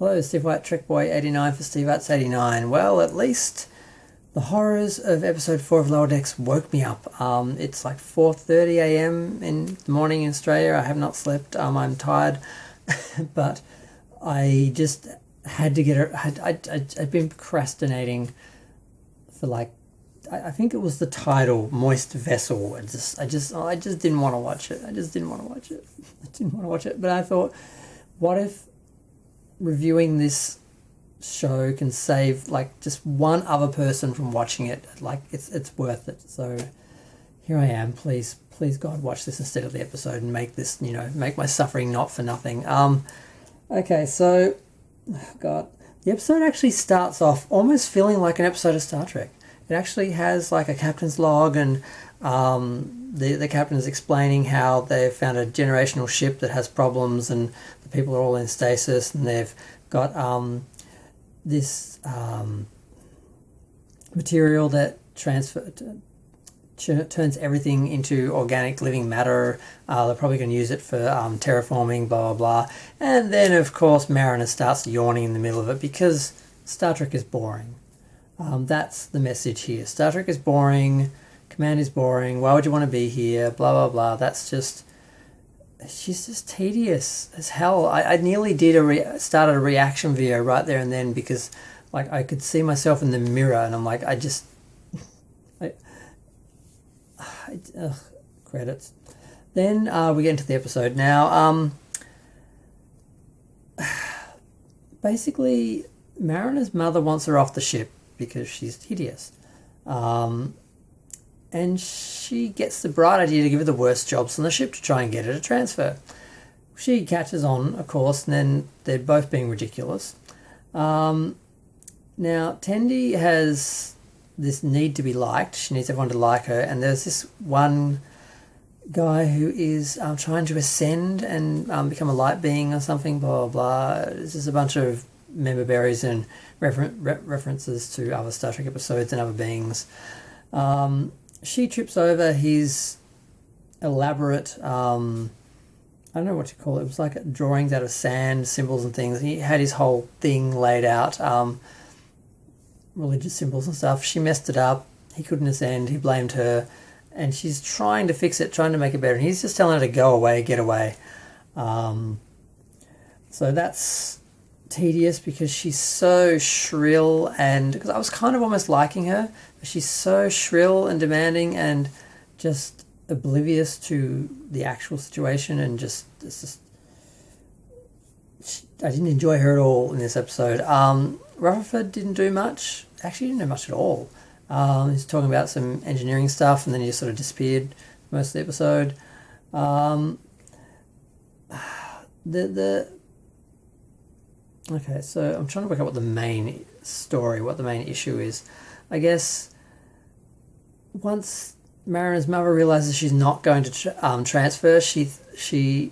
Hello, Steve White, Trek Boy 89 for Steve Watts 89. Well, at least the horrors of episode 4 of Lower Decks woke me up. It's like 4:30 a.m. in the morning in Australia. I have not slept. I'm tired, but I just had to get it. I'd been procrastinating for like, I think it was the title, Moist Vessel. I just didn't want to watch it. I didn't want to watch it. But I thought, what if reviewing this show can save like just one other person from watching it? Like it's worth it. So here I am. Please God, watch this instead of the episode and make this, make my suffering not for nothing. Okay, so God, the episode actually starts off almost feeling like an episode of Star Trek. It actually has like a captain's log, and the captain is explaining how they've found a generational ship that has problems, and the people are all in stasis, and they've got this material that turns everything into organic living matter. They're probably going to use it for terraforming, blah, blah, blah. And then, of course, Mariner starts yawning in the middle of it because Star Trek is boring. That's the message here. Star Trek is boring. Command is boring. Why would you want to be here? Blah, blah, blah. She's just tedious as hell. I nearly did started a reaction video right there and then because like I could see myself in the mirror and I'm like, credits. Then we get into the episode. Now, basically, Mariner's mother wants her off the ship because she's hideous. And she gets the bright idea to give her the worst jobs on the ship to try and get her to transfer. She catches on, of course, and then they're both being ridiculous. Now, Tendi has this need to be liked. She needs everyone to like her, and there's this one guy who is trying to ascend and become a light being or something, blah, blah, blah. It's just a bunch of member berries and references to other Star Trek episodes and other beings. She trips over his elaborate, I don't know what to call it. It was like drawings out of sand, symbols and things. He had his whole thing laid out, religious symbols and stuff. She messed it up. He couldn't ascend. He blamed her. And she's trying to fix it, trying to make it better. And he's just telling her to go away, get away. So that's tedious because she's so shrill, and because I was kind of almost liking her, but she's so shrill and demanding and just oblivious to the actual situation, and I didn't enjoy her at all in this episode. Rutherford didn't do much. Actually, he didn't do much at all. He's talking about some engineering stuff, and then he just sort of disappeared most of the episode. Okay, so I'm trying to work out what the main issue is. I guess once Mariner's mother realizes she's not going to transfer, because she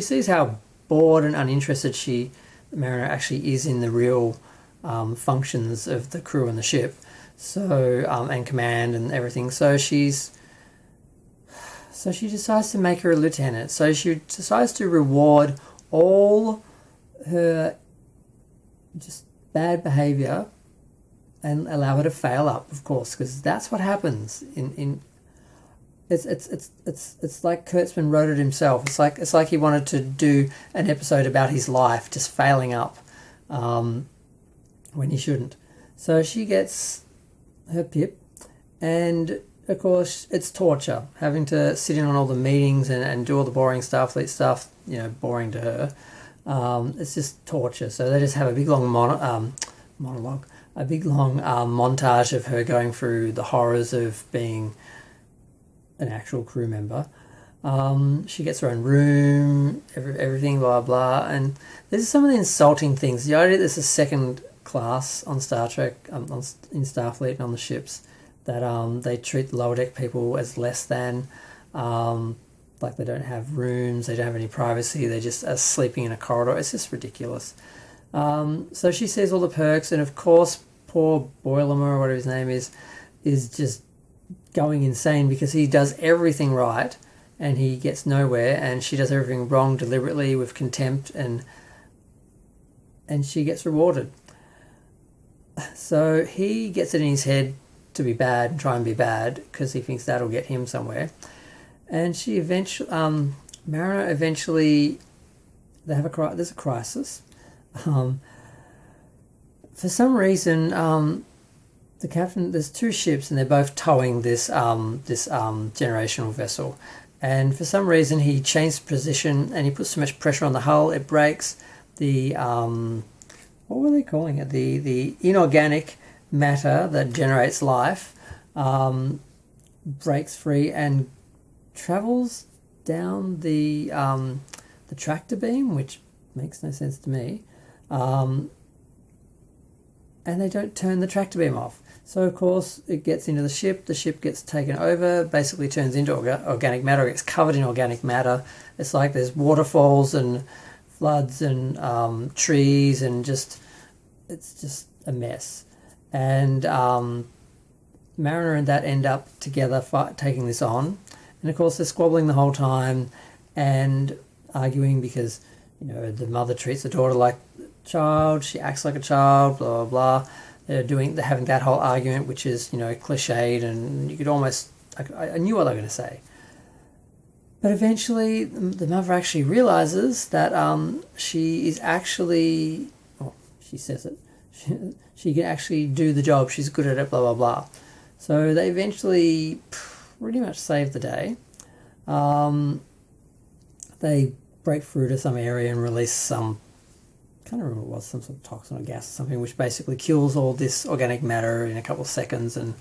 sees how bored and uninterested Mariner actually is in the real functions of the crew and the ship, so and command and everything. So she decides to make her a lieutenant. So she decides to reward all her just bad behavior and allow her to fail up, of course, because that's what happens in it's like Kurtzman wrote it himself. It's like he wanted to do an episode about his life just failing up when he shouldn't. So she gets her pip, and of course it's torture having to sit in on all the meetings and do all the boring stuff, boring to her. It's just torture. So they just have a big long monologue, a big long montage of her going through the horrors of being an actual crew member. She gets her own room, everything, blah, blah. And there's some of the insulting things. The idea that there's a second class on Star Trek, in Starfleet and on the ships, that they treat the lower deck people as less than, like they don't have rooms, they don't have any privacy, they just are sleeping in a corridor. It's just ridiculous. So she sees all the perks, and of course poor Boilerman, or whatever his name is just going insane because he does everything right and he gets nowhere, and she does everything wrong deliberately with contempt, and and she gets rewarded. So he gets it in his head to be bad and try and be bad because he thinks that'll get him somewhere. And she eventually, Mariner eventually, there's a crisis. For some reason, the captain, there's two ships and they're both towing this generational vessel. And for some reason he changed position and he puts so much pressure on the hull, it breaks. The, what were they calling it? The inorganic matter that generates life breaks free and travels down the tractor beam, which makes no sense to me. And they don't turn the tractor beam off. So, of course, it gets into the ship gets taken over, basically turns into organic matter, it gets covered in organic matter. It's like there's waterfalls and floods and trees and it's just a mess. And Mariner and that end up together taking this on. And, of course, they're squabbling the whole time and arguing because, the mother treats the daughter like a child, she acts like a child, blah, blah, blah. They're having that whole argument, which is, cliched, and you could almost, I knew what they were going to say. But eventually, the mother actually realizes that she is actually, she says it, she can actually do the job, she's good at it, blah, blah, blah. So they eventually pretty much save the day. They break through to some area and release some, I can't remember what it was, some sort of toxin or gas or something, which basically kills all this organic matter in a couple of seconds. And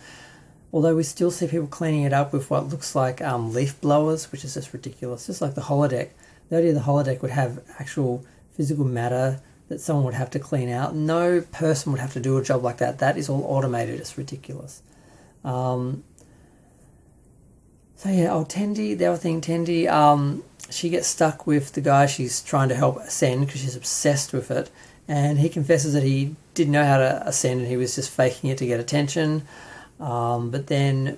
although we still see people cleaning it up with what looks like leaf blowers, which is just ridiculous, just like the holodeck. The idea of the holodeck would have actual physical matter that someone would have to clean out. No person would have to do a job like that. That is all automated. It's ridiculous. So yeah, Tendi, the other thing, Tendi, she gets stuck with the guy she's trying to help ascend because she's obsessed with it. And he confesses that he didn't know how to ascend and he was just faking it to get attention. But then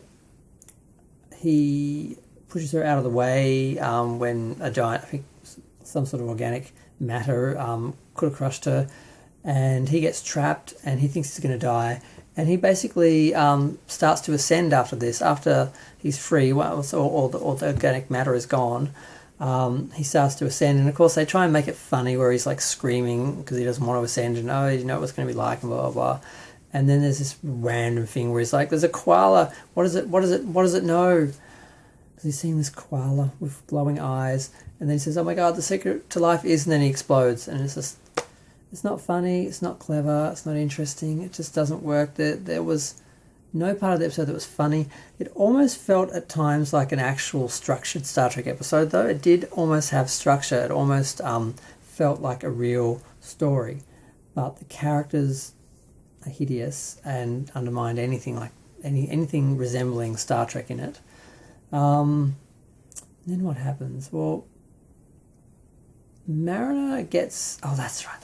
he pushes her out of the way when a giant, I think some sort of organic matter could have crushed her. And he gets trapped and he thinks he's going to die. And he basically starts to ascend after this. After he's free, so all the organic matter is gone. He starts to ascend, and of course they try and make it funny where he's like screaming because he doesn't want to ascend, and he didn't know what it's going to be like, and blah blah blah. And then there's this random thing where he's like, "There's a koala. What is it? What is it? What does it know?" Because he's seeing this koala with glowing eyes, and then he says, "Oh my God, the secret to life is," and then he explodes, and it's just, it's not funny, it's not clever, it's not interesting, it just doesn't work. There was no part of the episode that was funny. It almost felt at times like an actual structured Star Trek episode, though. It did almost have structure. It almost felt like a real story. But the characters are hideous and undermined anything resembling Star Trek in it. Then what happens? Well, Mariner gets... Oh, that's right.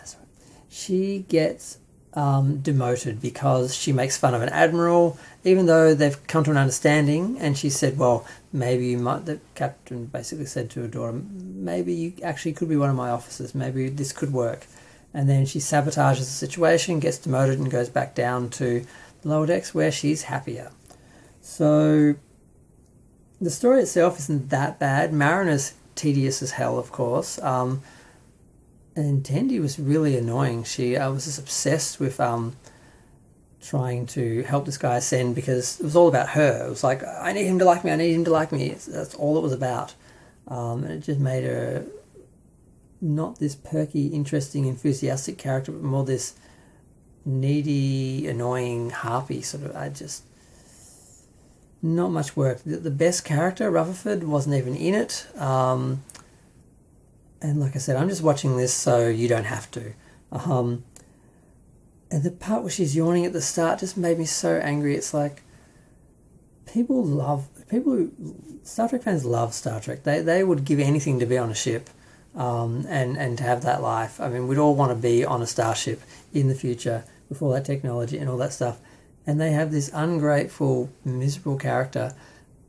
She gets demoted because she makes fun of an admiral, even though they've come to an understanding. And she said, well, maybe you might... The captain basically said to her daughter, maybe you actually could be one of my officers. Maybe this could work. And then she sabotages the situation, gets demoted, and goes back down to the lower decks where she's happier. So the story itself isn't that bad. Mariner's tedious as hell, of course. And Tendi was really annoying. She was just obsessed with trying to help this guy ascend because it was all about her. It was like, I need him to like me, I need him to like me. That's all it was about. And it just made her not this perky, interesting, enthusiastic character, but more this needy, annoying harpy sort of. Not much work. The best character, Rutherford, wasn't even in it. And like I said, I'm just watching this so you don't have to. And the part where she's yawning at the start just made me so angry. It's like Star Trek fans love Star Trek. They would give anything to be on a ship and to have that life. I mean, we'd all want to be on a starship in the future with all that technology and all that stuff. And they have this ungrateful, miserable character.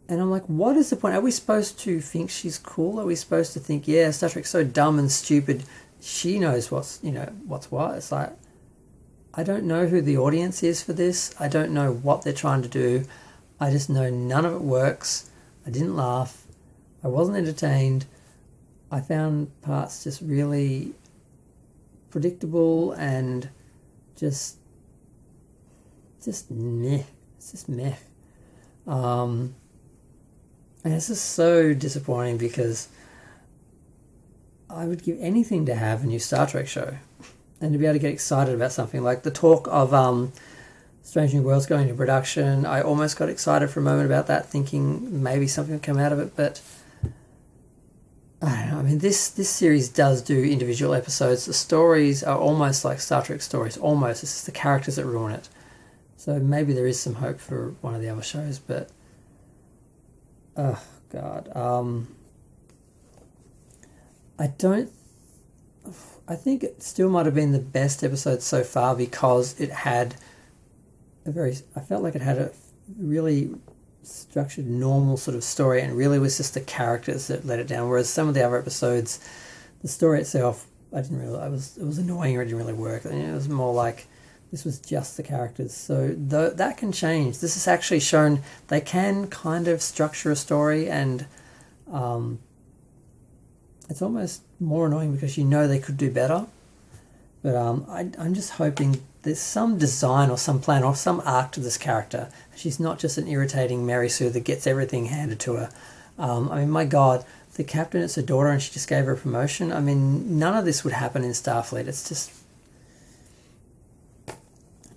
And I'm like, what is the point? Are we supposed to think she's cool? Are we supposed to think, yeah, Star Trek's so dumb and stupid, she knows what's what. It's like, I don't know who the audience is for this. I don't know what they're trying to do. I just know none of it works. I didn't laugh. I wasn't entertained. I found parts just really predictable and just meh. It's just meh. And it's just so disappointing because I would give anything to have a new Star Trek show and to be able to get excited about something like the talk of Strange New Worlds going into production. I almost got excited for a moment about that, thinking maybe something would come out of it, but I don't know. I mean, this series does do individual episodes. The stories are almost like Star Trek stories. Almost. It's just the characters that ruin it. So maybe there is some hope for one of the other shows, but oh God. I think it still might have been the best episode so far because it had I felt like it had a really structured, normal sort of story, and really was just the characters that let it down. Whereas some of the other episodes, the story itself, it was annoying or it didn't really work. It was more like this was just the characters. So that can change. This has actually shown they can kind of structure a story, and it's almost more annoying because they could do better. But I'm just hoping there's some design or some plan or some arc to this character. She's not just an irritating Mary Sue that gets everything handed to her. I mean, my God, the captain, it's her daughter, and she just gave her a promotion. I mean, none of this would happen in Starfleet. It's just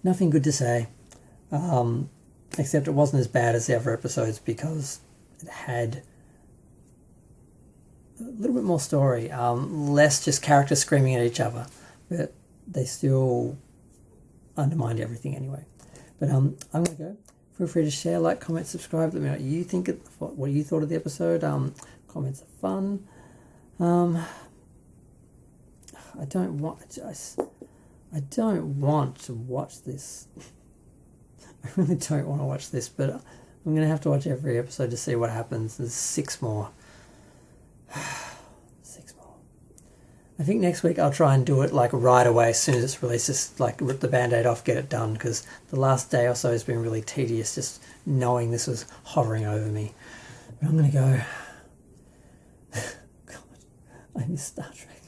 nothing good to say. Except it wasn't as bad as the other episodes because it had a little bit more story, less just characters screaming at each other, but they still undermined everything anyway. But I'm going to go. Feel free to share, like, comment, subscribe. Let me know what you think, what you thought of the episode. Comments are fun. I don't want to watch this. I really don't want to watch this, but I'm going to have to watch every episode to see what happens. There's 6 more. 6 more. I think next week I'll try and do it like right away as soon as it's released. Just like rip the band-aid off, get it done, because the last day or so has been really tedious just knowing this was hovering over me. But I'm going to go. God, I miss Star Trek.